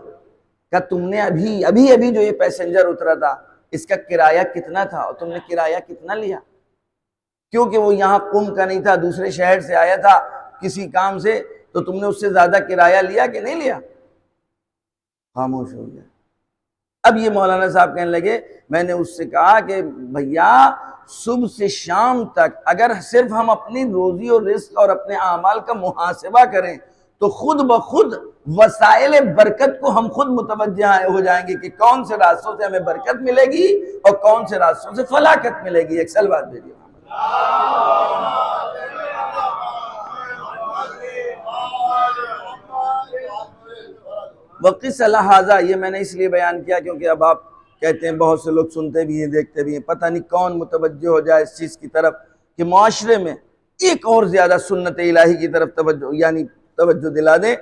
کہ تم نے ابھی جو یہ پیسنجر اترا تھا اس کا کرایہ کتنا تھا اور تم نے کرایہ کتنا لیا؟ کیونکہ وہ یہاں قم کا نہیں تھا، دوسرے شہر سے آیا تھا کسی کام سے، تو تم نے اس سے زیادہ کرایہ لیا کہ نہیں لیا؟ خاموش ہو گیا۔ اب یہ مولانا صاحب کہنے لگے، میں نے اس سے کہا کہ بھیا صبح سے شام تک اگر صرف ہم اپنی روزی اور رزق اور اپنے اعمال کا محاسبہ کریں تو خود بخود وسائل برکت کو ہم خود متوجہ ہو جائیں گے کہ کون سے راستوں سے ہمیں برکت ملے گی اور کون سے راستوں سے فلاکت ملے گی۔ ایک سلوات بھیجیے۔ وقس لہٰذا، یہ میں نے اس لیے بیان کیا کیونکہ اب آپ کہتے ہیں، بہت سے لوگ سنتے بھی ہیں دیکھتے بھی ہیں، پتہ نہیں کون متوجہ ہو جائے اس چیز کی طرف کہ معاشرے میں ایک اور زیادہ سنت الہی کی طرف توجہ دلا دیں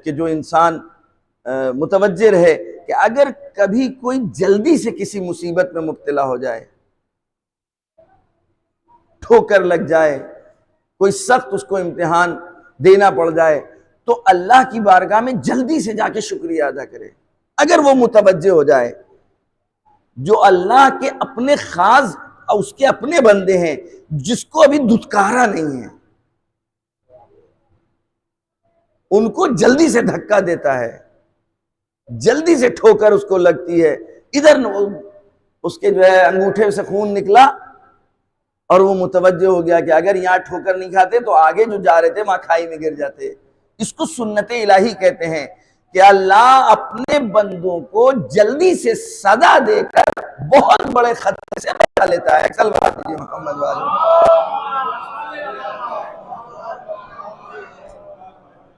کہ جو انسان متوجہ رہے کہ اگر کبھی کوئی جلدی سے کسی مصیبت میں مبتلا ہو جائے، ٹھوکر لگ جائے، کوئی سخت اس کو امتحان دینا پڑ جائے، تو اللہ کی بارگاہ میں جلدی سے جا کے شکریہ ادا کرے۔ اگر وہ متوجہ ہو جائے، جو اللہ کے اپنے خاص اور اس کے اپنے بندے ہیں، جس کو ابھی دھتکارا نہیں ہے، ان کو جلدی سے دھکا دیتا ہے، جلدی سے ٹھوکر اس کو لگتی ہے، ادھر اس کے جو ہے انگوٹھے سے خون نکلا اور وہ متوجہ ہو گیا کہ اگر یہاں ٹھوکر نہیں کھاتے تو آگے جو جا رہے تھے وہاں کھائی میں گر جاتے۔ اس کو سنت الہی کہتے ہیں کہ اللہ اپنے بندوں کو جلدی سے صدا دے کر بہت بڑے خطرے سے بچا لیتا ہے۔ سلوات دیجیے محمد والے۔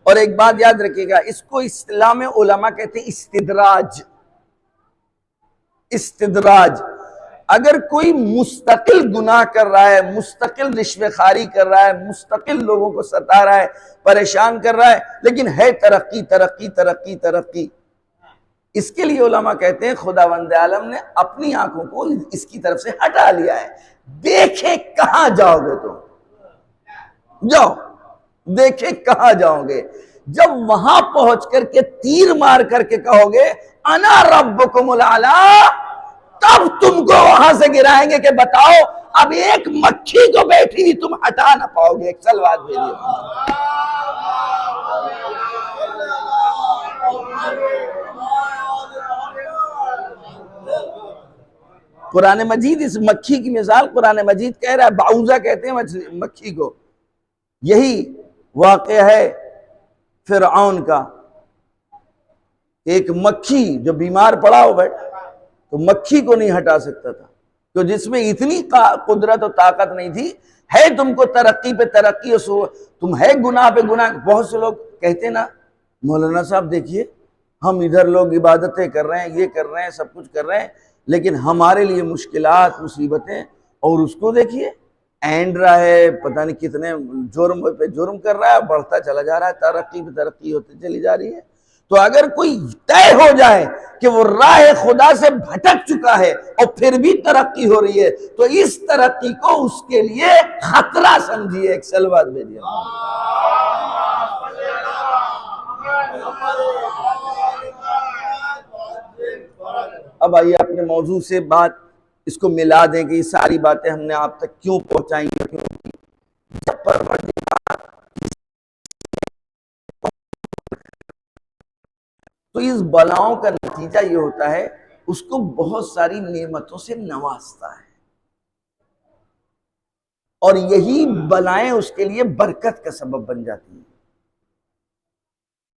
اور ایک بات یاد رکھیے گا، اس کو اصطلاح میں علماء کہتے ہیں استدراج۔ استدراج، اگر کوئی مستقل گناہ کر رہا ہے، مستقل رشوہ خواری کر رہا ہے، مستقل لوگوں کو ستا رہا ہے، پریشان کر رہا ہے، لیکن ہے ترقی ترقی ترقی ترقی، اس کے لیے علماء کہتے ہیں خداوند عالم نے اپنی آنکھوں کو اس کی طرف سے ہٹا لیا ہے. دیکھے کہاں جاؤ گے تم؟ جاؤ دیکھے کہاں جاؤ گے. جب وہاں پہنچ کر کے تیر مار کر کے کہو گے انا ربکم الاعلی، تب تم کو وہاں سے گرائیں گے کہ بتاؤ اب ایک مکھی کو بیٹھی ہوئی تم ہٹا نہ پاؤ گے. ایک سلوات بھیجیے. قرآن مجید اس مکھی کی مثال قرآن مجید کہہ رہا ہے، بعوضہ کہتے ہیں مکھی کو. یہی واقعہ ہے فرعون کا. ایک مکھی جو بیمار پڑا ہو بیٹھ تو مکھی کو نہیں ہٹا سکتا تھا، تو جس میں اتنی قدرت و طاقت نہیں تھی. ہے تم کو ترقی پہ ترقی، تم ہے گناہ پہ گناہ. بہت سے لوگ کہتے نا مولانا صاحب دیکھیے ہم ادھر لوگ عبادتیں کر رہے ہیں، یہ کر رہے ہیں، سب کچھ کر رہے ہیں، لیکن ہمارے لیے مشکلات مصیبتیں، اور اس کو دیکھیے اینڈ رہا ہے، پتہ نہیں کتنے جرم پہ جرم کر رہا ہے، بڑھتا چلا جا رہا ہے، ترقی پہ ترقی ہوتی چلی جا رہی ہے. تو اگر کوئی طے ہو جائے کہ وہ راہ خدا سے بھٹک چکا ہے اور پھر بھی ترقی ہو رہی ہے تو اس ترقی کو اس کے لیے خطرہ سمجھیے. ایک سلوات بھیجیے. اب آئیے اپنے موضوع سے بات اس کو ملا دیں کہ یہ ساری باتیں ہم نے آپ تک کیوں پہنچائیں گے. کیوں؟ جب پروردگار تو اس بلاؤں کا نتیجہ یہ ہوتا ہے اس کو بہت ساری نعمتوں سے نوازتا ہے، اور یہی بلائیں اس کے لیے برکت کا سبب بن جاتی ہیں.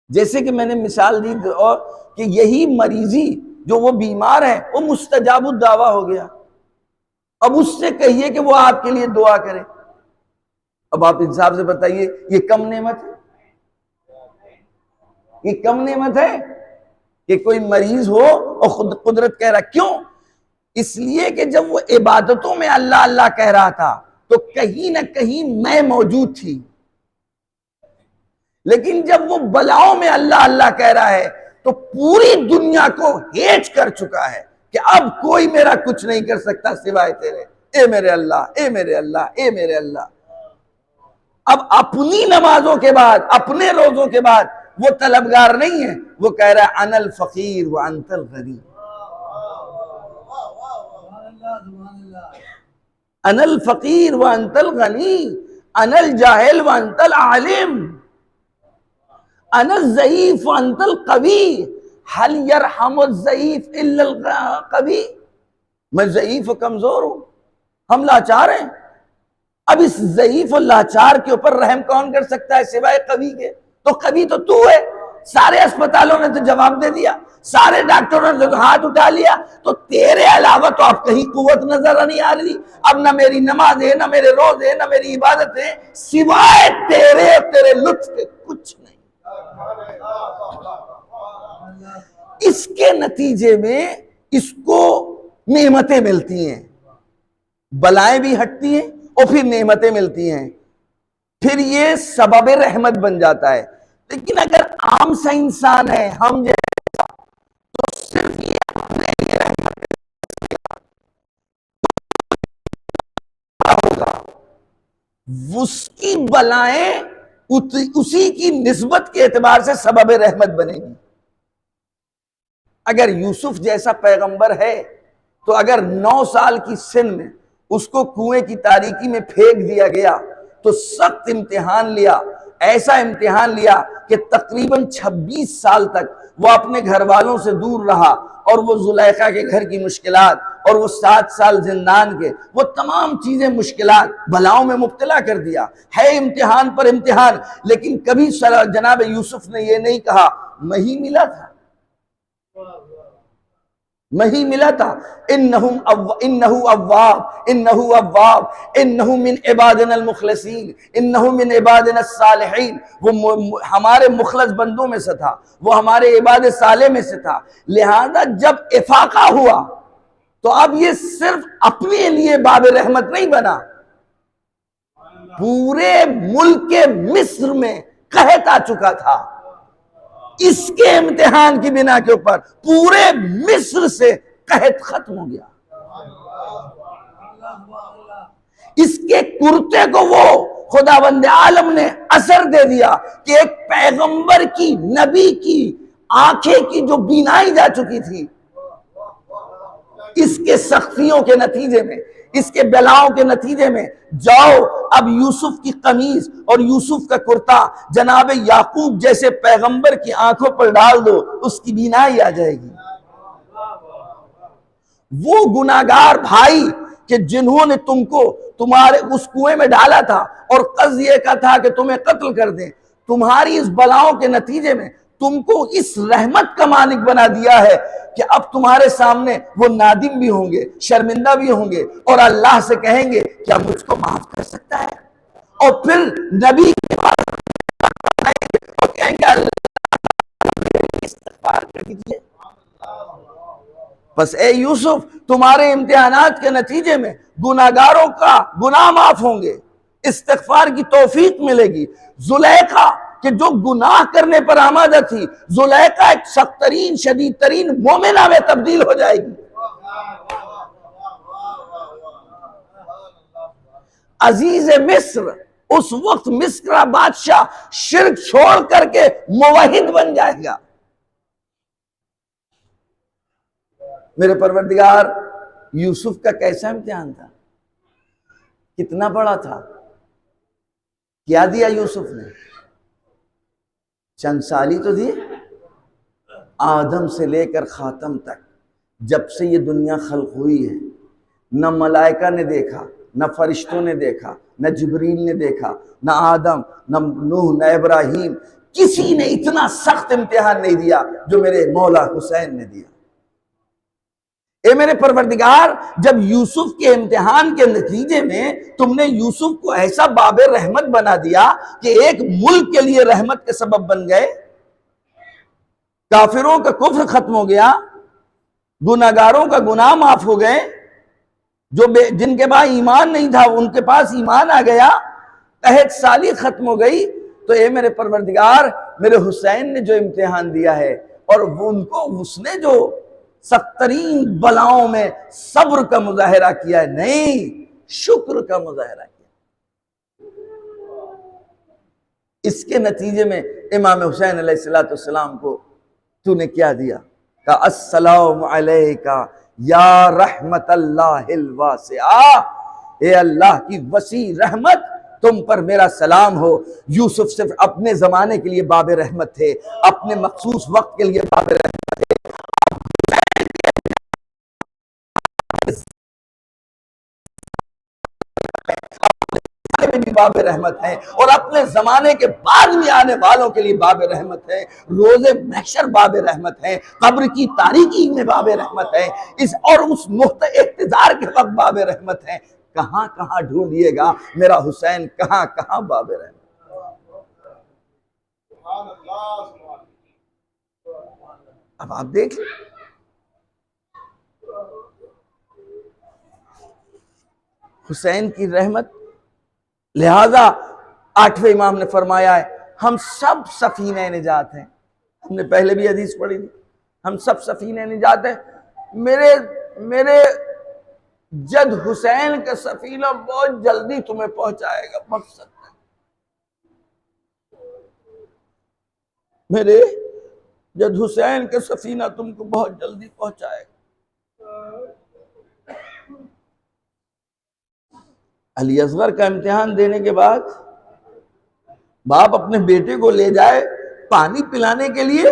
جیسے کہ میں نے مثال دی اور کہ یہی مریضی جو وہ بیمار ہے وہ مستجاب الدعویٰ ہو گیا. اب اس سے کہیے کہ وہ آپ کے لیے دعا کرے. اب آپ انصاف سے بتائیے یہ کم نعمت ہے؟ یہ کم نعمت ہے کہ کوئی مریض ہو اور خود قدرت کہہ رہا؟ کیوں؟ اس لیے کہ جب وہ عبادتوں میں اللہ اللہ کہہ رہا تھا تو کہیں نہ کہیں میں موجود تھی، لیکن جب وہ بلاؤں میں اللہ اللہ کہہ رہا ہے تو پوری دنیا کو ہیج کر چکا ہے کہ اب کوئی میرا کچھ نہیں کر سکتا سوائے تیرے. اے میرے اللہ، اے میرے اللہ، اے میرے اللہ. اب اپنی نمازوں کے بعد، اپنے روزوں کے بعد وہ طلبگار نہیں ہے، وہ کہہ رہا ہے انا الفقیر وانت الغنی. انا الفقیر وانت الغنی، انا الجاہل وانت العالم، انا الضعیف وانت القوی، هل يرحم الضعیف الا القوی. میں ضعیف و کمزور ہوں، ہم لاچار ہیں. اب اس ضعیف و لاچار کے اوپر رحم کون کر سکتا ہے سوائے قوی کے؟ تو قوی تو ہے. سارے اسپتالوں نے تو جواب دے دیا، سارے ڈاکٹروں نے تو ہاتھ اٹھا لیا، تو تیرے علاوہ تو اب کہیں قوت نظر نہیں آ رہی. اب نہ میری نماز ہے، نہ میرے روز ہے، نہ میری عبادت ہے، سوائے تیرے لطف کے کچھ نہیں. اس کے نتیجے میں اس کو نعمتیں ملتی ہیں، بلائیں بھی ہٹتی ہیں اور پھر نعمتیں ملتی ہیں، پھر یہ سبب رحمت بن جاتا ہے. لیکن اگر عام سا انسان ہے ہم جیسا تو صرف یہ اپنے لیے رحمت ہوگا، اس کی بلائیں اسی کی نسبت کے اعتبار سے سبب رحمت بنے گی. اگر یوسف جیسا پیغمبر ہے تو اگر 9 سال کی سن میں اس کو کنویں کی تاریکی میں پھینک دیا گیا تو سخت امتحان لیا، ایسا امتحان لیا کہ تقریباً 26 سال تک وہ اپنے گھر والوں سے دور رہا، اور وہ زلیخا کے گھر کی مشکلات اور وہ 7 سال زندان کے وہ تمام چیزیں مشکلات بلاؤں میں مبتلا کر دیا ہے. امتحان پر امتحان، لیکن کبھی جناب یوسف نے یہ نہیں کہا میں ہی ملا تھا، میں ہی ملا تھا. انہو اواب، انہو اواب، انہو من عبادنا المخلصین، انہو من عبادنا الصالحین. وہ ہمارے مخلص بندوں میں سے تھا، وہ ہمارے عباد صالح میں سے تھا. لہذا جب افاقہ ہوا تو اب یہ صرف اپنے لیے باب رحمت نہیں بنا، پورے ملک مصر میں قحط آ چکا تھا. اس کے امتحان کی بنا کے اوپر پورے مصر سے قحط ختم ہو گیا. اس کے کرتے کو وہ خداوند عالم نے اثر دے دیا کہ ایک پیغمبر کی، نبی کی آنکھیں کی جو بینائی جا چکی تھی، اس کے سختیوں کے نتیجے میں، اس کے بلاؤں کے نتیجے میں، جاؤ اب یوسف کی قمیض اور یوسف کا کرتا جناب یعقوب جیسے پیغمبر کی آنکھوں پر ڈال دو، اس کی بینائی آ جائے گی. وہ گناہگار بھائی کہ جنہوں نے تم کو تمہارے اس کنویں میں ڈالا تھا اور قصد یہ کا تھا کہ تمہیں قتل کر دیں، تمہاری اس بلاؤں کے نتیجے میں تم کو اس رحمت کا مالک بنا دیا ہے کہ اب تمہارے سامنے وہ نادم بھی ہوں گے، شرمندہ بھی ہوں گے، اور اللہ سے کہیں گے کیا مجھ کو معاف کر سکتا ہے؟ اور پھر نبی کے پاس اور کہیں گے اللہ استغفار کر دیجیے. بس اے یوسف، تمہارے امتحانات کے نتیجے میں گناہگاروں کا گناہ معاف ہوں گے، استغفار کی توفیق ملے گی. زلیخا کہ جو گناہ کرنے پر آمادہ تھی، زلیخا ایک سخت ترین شدید ترین مومنہ میں تبدیل ہو جائے گی. عزیز مصر اس وقت مصر کا بادشاہ شرک چھوڑ کر کے موحد بن جائے گا. میرے پروردگار، یوسف کا کیسا امتحان تھا، کتنا بڑا تھا. کیا دیا یوسف نے؟ چند سالی تو دی. آدم سے لے کر خاتم تک، جب سے یہ دنیا خلق ہوئی ہے، نہ ملائکہ نے دیکھا، نہ فرشتوں نے دیکھا، نہ جبریل نے دیکھا، نہ آدم، نہ نوح، نہ ابراہیم، کسی نے اتنا سخت امتحان نہیں دیا جو میرے مولا حسین نے دیا. اے میرے پروردگار، جب یوسف کے امتحان کے نتیجے میں تم نے یوسف کو ایسا باب رحمت بنا دیا کہ ایک ملک کے لیے رحمت کے سبب بن گئے، کافروں کا کفر ختم ہو گیا، گناہگاروں کا گناہ معاف ہو گئے، جن کے پاس ایمان نہیں تھا ان کے پاس ایمان آ گیا، قحط سالی ختم ہو گئی، تو اے میرے پروردگار، میرے حسین نے جو امتحان دیا ہے اور ان کو اس نے جو سخت ترین بلاؤں میں صبر کا مظاہرہ کیا ہے، نہیں، شکر کا مظاہرہ کیا. اس کے نتیجے میں امام حسین علیہ السلام کو تو نے کیا دیا؟ کہا السلام علیکہ یا رحمت اللہ الواسعہ، اے اللہ کی وسیع رحمت، تم پر میرا سلام ہو. یوسف صرف اپنے زمانے کے لیے باب رحمت تھے، اپنے مخصوص وقت کے لیے باب رحمت تھے، میں بھی باب رحمت ہے، اور اپنے زمانے کے بعد میں آنے والوں کے لیے باب رحمت ہے. روز محشر باب رحمت ہے، قبر کی تاریکی میں باب رحمت ہے، اور اس احتضار کے وقت باب رحمت ہے. کہاں کہاں ڈھونڈیے گا میرا حسین، کہاں کہاں باب رحمت. اب آپ دیکھ لیں، حسین کی رحمت. لہذا آٹھویں امام نے فرمایا ہے ہم سب سفینہ نجات ہیں. ہم نے پہلے بھی حدیث پڑھی تھی، ہم سب سفینہ نجات ہیں. میرے جد حسین کا سفینہ بہت جلدی تمہیں پہنچائے گا مقصد. میرے جد حسین کا سفینہ تم کو بہت جلدی پہنچائے گا. علی اصغر کا امتحان دینے کے بعد باپ اپنے بیٹے کو لے جائے پانی پلانے کے لیے،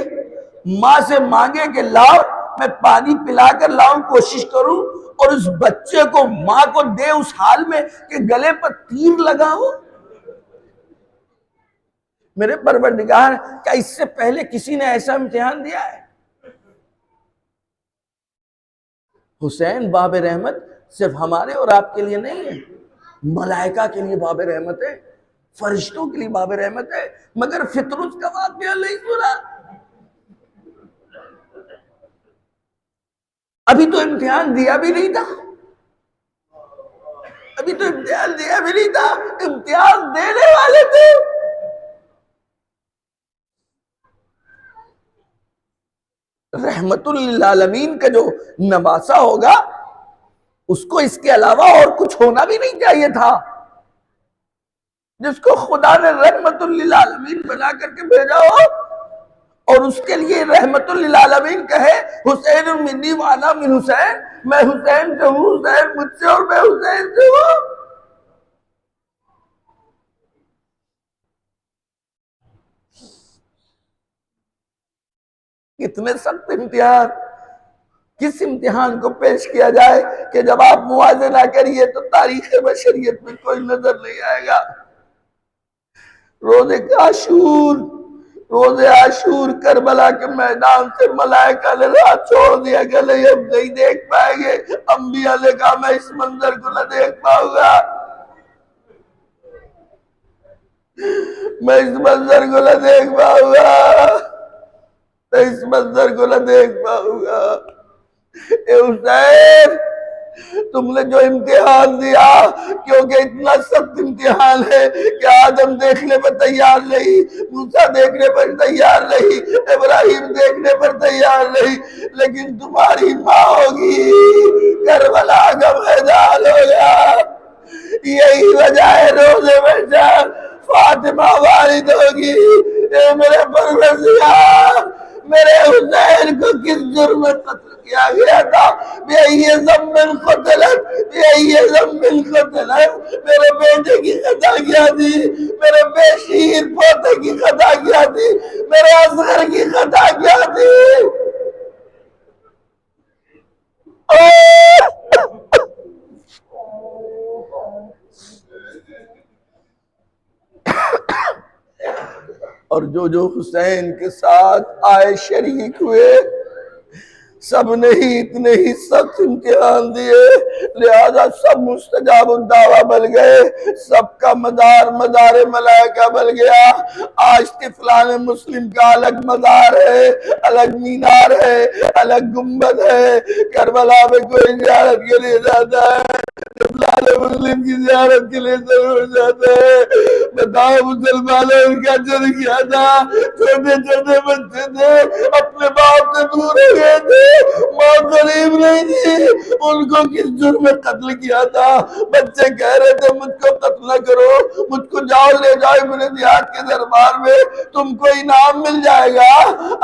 ماں سے مانگے کہ لاؤ میں پانی پلا کر لاؤں، کوشش کروں، اور اس بچے کو ماں کو دے اس حال میں کہ گلے پر تیر لگا ہو. میرے پروردگار، کیا اس سے پہلے کسی نے ایسا امتحان دیا ہے؟ حسین باب رحمت صرف ہمارے اور آپ کے لیے نہیں ہے، ملائکہ کے لیے باب رحمت ہے، فرشتوں کے لیے باب رحمت ہے. مگر فطرت کا واقعہ نہیں سنا. ابھی تو امتحان دیا بھی نہیں تھا، ابھی تو امتحان دیا بھی نہیں تھا، امتحان دینے والے تھے. رحمت للعالمین کا جو نواسا ہوگا اس کو اس کے علاوہ اور کچھ ہونا بھی نہیں چاہیے تھا. جس کو خدا نے رحمت للعالمین بنا کر کے بھیجا ہو اور اس کے لیے رحمت للعالمین کہے حسین منی وانا من حسین، میں حسین سے ہوں، حسین مجھ سے اور میں حسین سے ہوں. کتنے سخت امتحان، کس امتحان کو پیش کیا جائے کہ جب آپ موازنہ کریے تو تاریخ بشریت میں کوئی نظر نہیں آئے گا. روز عاشور کربلا کے میدان سے ملائکہ نے راہ چھوڑ دیا کہ نہیں اب نہیں دیکھ پائیں گے. انبیاء نے کہا میں اس منظر کو نہ دیکھ پاؤں گا، میں اس منظر کو نہ دیکھ پاؤں گا، میں اس منظر کو نہ دیکھ پاؤں گا. اے حسین تم نے جو امتحان دیا، کیونکہ اتنا سخت امتحان ہے کہ آدم دیکھنے پر تیار نہیں، موسیٰ دیکھنے پر تیار نہیں، ابراہیم دیکھنے پر تیار نہیں، لیکن تمہاری ماں ہوگی، کربلا کا میدان ہوگا. یہی وجہ ہے روزے میں جان فاطمہ والد ہوگی. اے میرے پروردگار، میرے حسین کو کس جرم میں قتل کیا گیا تھا؟ بِأَيِّ ذَنبٍ قُتِلَتْ بِأَيِّ ذَنبٍ قُتِلَتْ. میرے بیٹے کی خطا کیا تھی؟ میرے بے شیر پوتے کی خطا کیا تھی؟ میرے اصغر کی خطا کیا تھی؟ اور جو حسین کے ساتھ آئے شریک ہوئے سب نے ہی اتنے ہی سخت امتحان دیے، لہذا سب مستجاب الدعویٰ بن گئے، سب کا مدار ملائکہ بن گیا. آج طفلان مسلم کا الگ مزار ہے، الگ مینار ہے، الگ گنبد ہے. کربلا میں کوئی زیارت کے لیے جاتا ہے، طفلان مسلم کی زیارت کے لیے ضرور جاتا ہے. بتاؤ مسلمانوں ان کا جرم کیا تھا؟ چھوٹے چھوٹے بچے تھے، اپنے باپ سے دور ہو گئے تھے، ماں قریب نہیں تھی، ان کو کس جرم میں قتل کیا تھا؟ بچے کہہ رہے تھے مجھ کو قتل نہ کرو، مجھ کو جاؤ لے جاؤ ابن زیاد کے دربار میں، تم کو انعام مل جائے گا.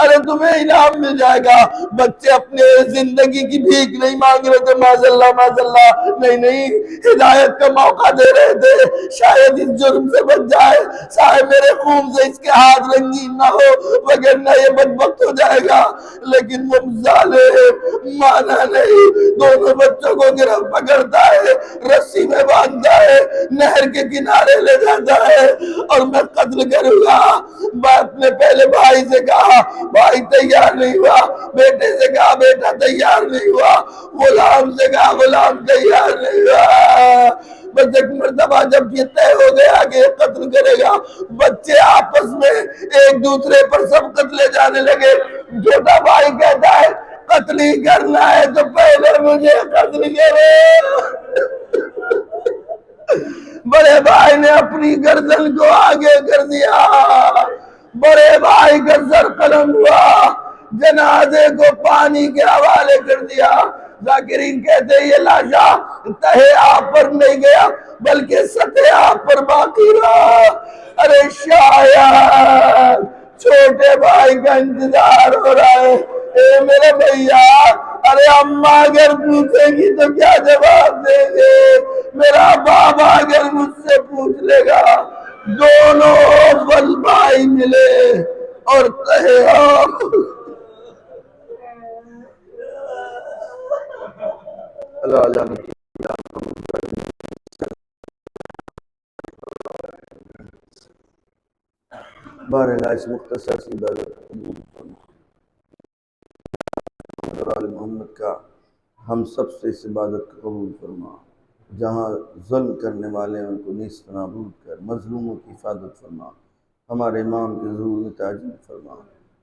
ارے تمہیں انعام مل جائے گا. بچے اپنے زندگی کی بھیک نہیں مانگ رہے تھے، معاذاللہ معاذاللہ، نہیں نہیں، ہدایت کا موقع دے رہے تھے، شاید اس جرم سے بچ جائے، شاید میرے خون سے اس کے ہاتھ رنگین نہ ہو وگرنہ یہ بدبخت ہو جائے گا. لیکن وہ ظالم مانا نہیں، دونوں بچوں کو گرفت پکڑتا ہے، رسی میں باندھتا ہے، نہر کے کنارے لے جاتا ہے اور میں قتل کروں گا. باپ نے پہلے بھائی سے کہا، بھائی تیار نہیں ہوا. بیٹے سے کہا، بیٹا تیار نہیں ہوا. غلام سے کہا، غلام تیار نہیں ہوا. بس ایک مرتبہ جب یہ طے ہو گیا کہ یہ قتل کرے گا، بچے آپس میں ایک دوسرے پر سب قتلے جانے لگے. چھوٹا بھائی کہتا ہے قتل ہی کرنا ہے تو پہلے مجھے قتل کرو. بڑے بھائی نے اپنی گردن کو آگے کر دیا، بڑے بھائی کا سر قلم ہوا، جنازے کو پانی کے حوالے کر دیا. ذاکرین کہتے ہیں یہ لاشا تہے آپ پر نہیں گیا بلکہ سطح آپ پر باقی رہا. ارے شاید چھوٹے بھائی کا انتظار ہو رہا ہے. اے میرے بھیا، ارے اماں اگر پوچھے گی تو کیا جواب دیں گے؟ میرا بابا اگر مجھ سے پوچھ لے گا، دونوں بل بھائی ملے اور کہے اللہ بہرحال اس مختصر سی عبادت اور آل محمد کا ہم سب سے اس عبادت کو قبول فرما. جہاں ظلم کرنے والے ہیں ان کو نیست نابود کر، مظلوموں کی حفاظت فرما. ہمارے امام کے ظہور میں تعجیل فرما،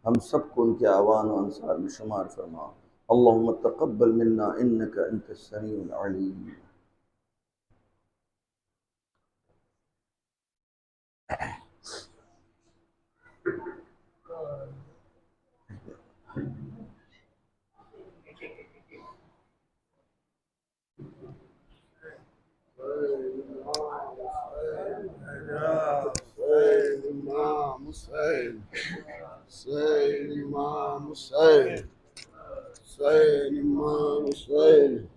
ہم سب کو ان کے اعوان و انصار میں شمار فرما. اللہم تقبل منا انک انت السمیع العلیم. حسین امام حسین حسین امام حسین